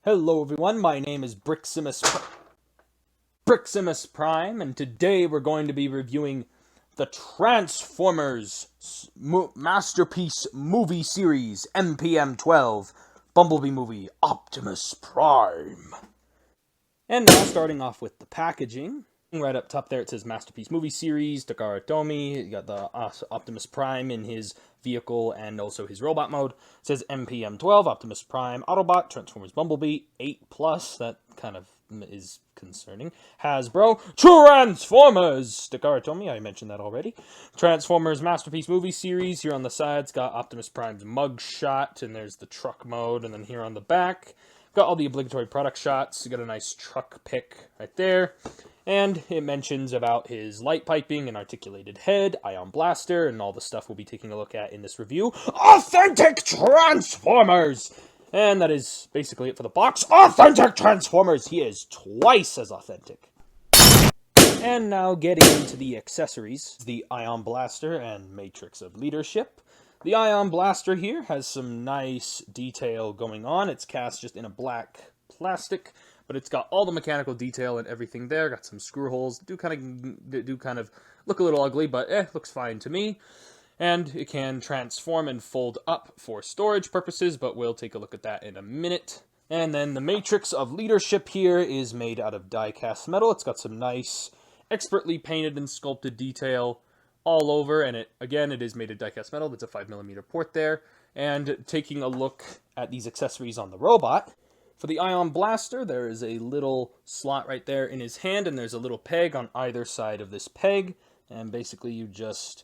Hello everyone, my name is Briximus Prime, and today we're going to be reviewing the Transformers Masterpiece Movie Series MPM-12 Bumblebee movie Optimus Prime. And now starting off with the packaging. Right up top there it says Masterpiece Movie Series, Takara Tomy. You got the Optimus Prime in his vehicle and also his robot mode. It says MPM-12, Optimus Prime, Autobot, Transformers Bumblebee, 8+, that kind of is concerning. Hasbro, Transformers! Takara Tomy, I mentioned that already. Transformers Masterpiece Movie Series, here on the side it's got Optimus Prime's mugshot, and there's the truck mode, and then here on the back, got all the obligatory product shots. You got a nice truck pic right there. And it mentions about his light piping and articulated head, ion blaster, and all the stuff we'll be taking a look at in this review. Authentic Transformers! And that is basically it for the box. Authentic Transformers! He is twice as authentic. And now getting into the accessories. The ion blaster and matrix of leadership. The ion blaster here has some nice detail going on. It's cast just in a black plastic, but it's got all the mechanical detail and everything there. Got some screw holes. Do kind of look a little ugly, but looks fine to me. And it can transform and fold up for storage purposes, but we'll take a look at that in a minute. And then the matrix of leadership here is made out of die-cast metal. It's got some nice, expertly painted and sculpted detail all over, and it is made of die-cast metal. That's a 5mm port there. And taking a look at these accessories on the robot, for the ion blaster, there is a little slot right there in his hand, and there's a little peg on either side of this peg, and basically you just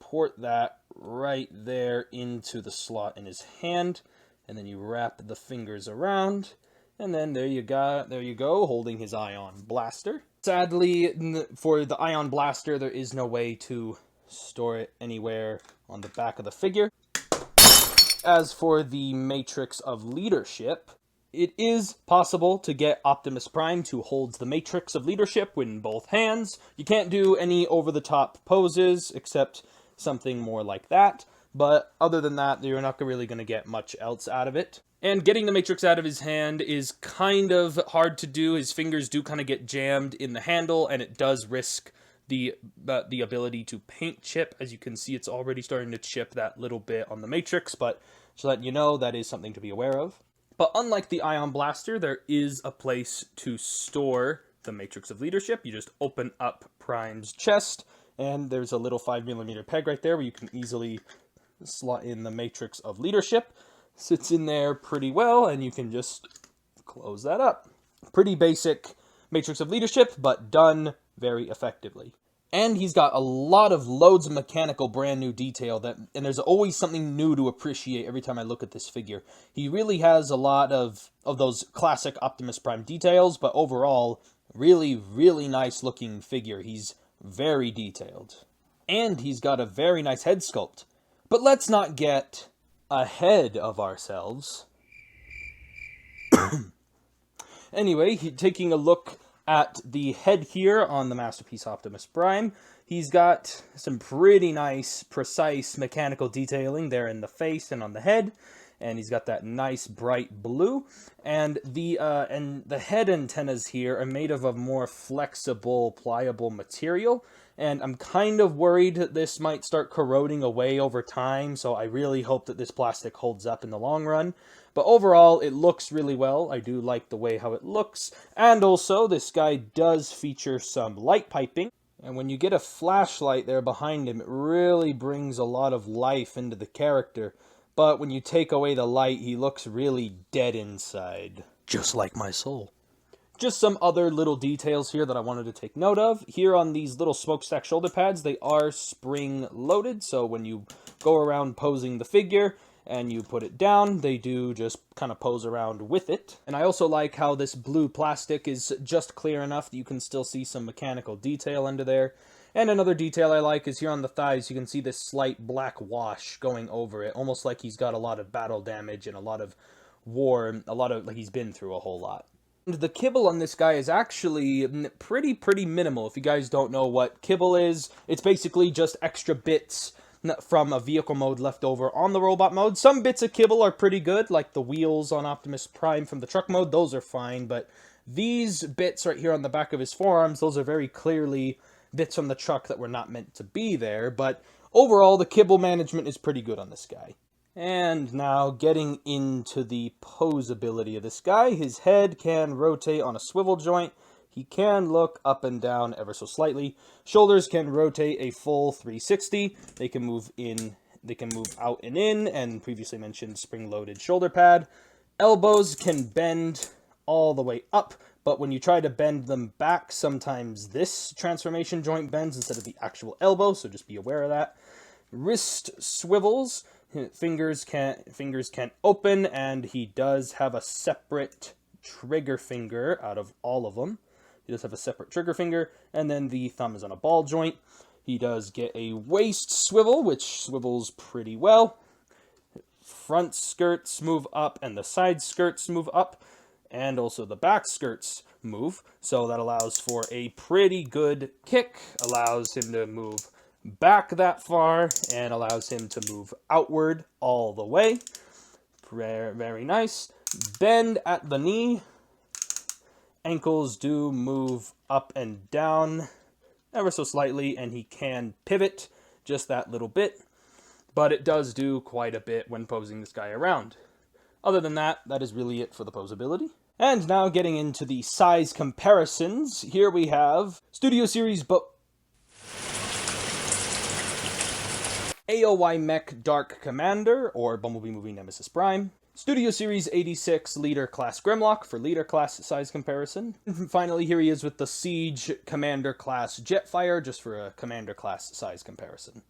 port that right there into the slot in his hand, and then you wrap the fingers around, and then there you go, holding his ion blaster. Sadly, for the ion blaster, there is no way to store it anywhere on the back of the figure. As for the matrix of leadership, it is possible to get Optimus Prime to hold the matrix of leadership in both hands. You can't do any over-the-top poses, except something more like that. But other than that, you're not really going to get much else out of it. And getting the matrix out of his hand is kind of hard to do. His fingers do kind of get jammed in the handle, and it does risk the ability to paint chip. As you can see, it's already starting to chip that little bit on the matrix, but just letting you know, that is something to be aware of. But unlike the ion blaster, there is a place to store the matrix of leadership. You just open up Prime's chest, and there's a little 5mm peg right there where you can easily slot in the matrix of leadership. Sits in there pretty well, and you can just close that up. Pretty basic matrix of leadership, but done very effectively. And he's got loads of mechanical brand new detail, and there's always something new to appreciate every time I look at this figure. He really has a lot of those classic Optimus Prime details, but overall, really, really nice looking figure. He's very detailed. And he's got a very nice head sculpt. But let's not get ahead of ourselves. Anyway, taking a look at the head here on the Masterpiece Optimus Prime, he's got some pretty nice, precise mechanical detailing there in the face and on the head, and he's got that nice bright blue. And the head antennas here are made of a more flexible, pliable material, and I'm kind of worried that this might start corroding away over time, so I really hope that this plastic holds up in the long run. But overall, it looks really well. I do like the way how it looks. And also, this guy does feature some light piping. And when you get a flashlight there behind him, it really brings a lot of life into the character. But when you take away the light, he looks really dead inside. Just like my soul. Just some other little details here that I wanted to take note of. Here on these little smokestack shoulder pads, they are spring-loaded. So when you go around posing the figure and you put it down, they do just kind of pose around with it. And I also like how this blue plastic is just clear enough that you can still see some mechanical detail under there. And another detail I like is here on the thighs, you can see this slight black wash going over it, almost like he's got a lot of battle damage and a lot of war, like he's been through a whole lot. And the kibble on this guy is actually pretty minimal. If you guys don't know what kibble is, it's basically just extra bits from a vehicle mode left over on the robot mode. Some bits of kibble are pretty good, like the wheels on Optimus Prime from the truck mode. Those are fine, but these bits right here on the back of his forearms, those are very clearly bits from the truck that were not meant to be there. But overall, the kibble management is pretty good on this guy. And now getting into the posability of this guy. His head can rotate on a swivel joint. He can look up and down ever so slightly. Shoulders can rotate a full 360. They can move in, they can move out and in, and previously mentioned spring-loaded shoulder pad. Elbows can bend all the way up, but when you try to bend them back, sometimes this transformation joint bends instead of the actual elbow, so just be aware of that. Wrist swivels. Fingers can open, and he does have a separate trigger finger out of all of them. He does have a separate trigger finger, and then the thumb is on a ball joint. He does get a waist swivel, which swivels pretty well. Front skirts move up, and the side skirts move up, and also the back skirts move. So that allows for a pretty good kick, allows him to move back that far, and allows him to move outward all the way. Very, very nice. Bend at the knee. Ankles do move up and down ever so slightly, and he can pivot just that little bit, but it does do quite a bit when posing this guy around. Other than that, that is really it for the posability. And now getting into the size comparisons, here we have Studio Series AOY Mech Dark Commander, or Bumblebee Movie Nemesis Prime. Studio Series 86 Leader Class Grimlock for Leader Class size comparison. And finally, here he is with the Siege Commander Class Jetfire, just for a Commander Class size comparison.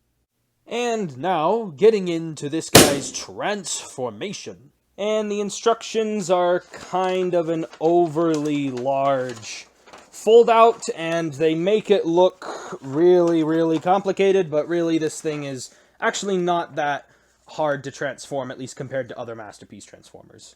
And now, getting into this guy's transformation. And the instructions are kind of an overly large fold out, and they make it look really, really complicated, but really this thing is actually not that hard to transform, at least compared to other Masterpiece Transformers.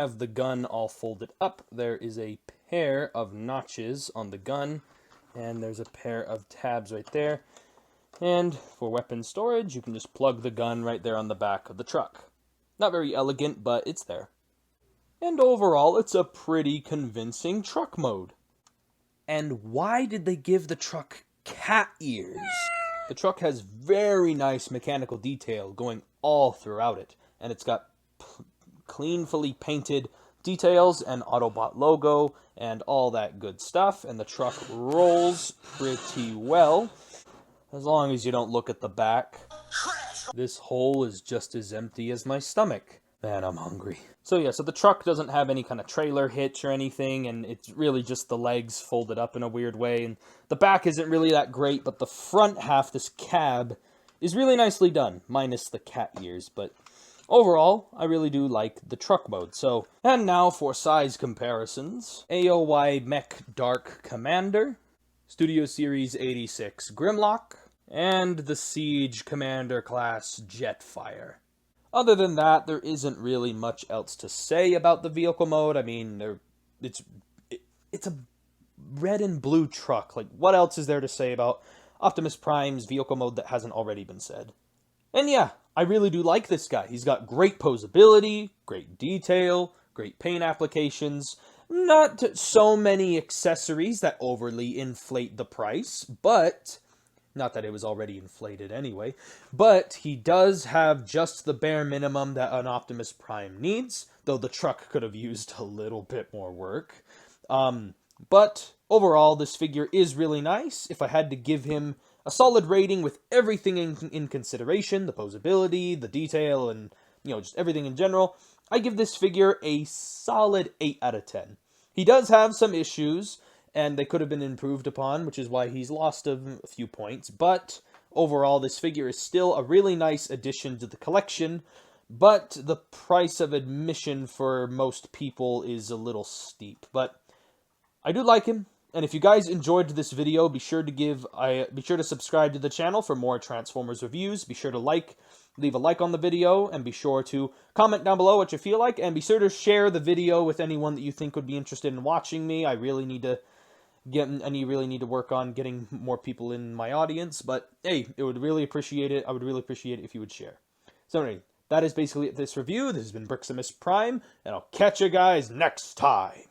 have the gun all folded up, there is a pair of notches on the gun, and there's a pair of tabs right there. And for weapon storage, you can just plug the gun right there on the back of the truck. Not very elegant, but it's there. And overall, it's a pretty convincing truck mode. And why did they give the truck cat ears? The truck has very nice mechanical detail going all throughout it, and it's got cleanly painted details and Autobot logo and all that good stuff, and the truck rolls pretty well, as long as you don't look at the back. This hole is just as empty as my stomach. Man, I'm hungry. So yeah, so the truck doesn't have any kind of trailer hitch or anything, and it's really just the legs folded up in a weird way, and the back isn't really that great, but the front half, this cab, is really nicely done, minus the cat ears, but overall, I really do like the truck mode. So, and now for size comparisons. AOY Mech Dark Commander, Studio Series 86 Grimlock, and the Siege Commander class Jetfire. Other than that, there isn't really much else to say about the vehicle mode. I mean, it's a red and blue truck. Like, what else is there to say about Optimus Prime's vehicle mode that hasn't already been said? And yeah, I really do like this guy. He's got great posability, great detail, great paint applications, not so many accessories that overly inflate the price, but not that it was already inflated anyway, but he does have just the bare minimum that an Optimus Prime needs, though the truck could have used a little bit more work. But overall, this figure is really nice. If I had to give him a solid rating with everything in consideration, the posability, the detail, and, you know, just everything in general, I give this figure a solid 8 out of 10. He does have some issues, and they could have been improved upon, which is why he's lost a few points, but overall, this figure is still a really nice addition to the collection, but the price of admission for most people is a little steep. But I do like him, and if you guys enjoyed this video, be sure to subscribe to the channel for more Transformers reviews. Be sure to leave a like on the video, and be sure to comment down below what you feel like, and be sure to share the video with anyone that you think would be interested in watching me. I really need to work on getting more people in my audience, but hey, I would really appreciate it if you would share. So anyway, that is basically it for this review. This has been Briximus Prime, and I'll catch you guys next time.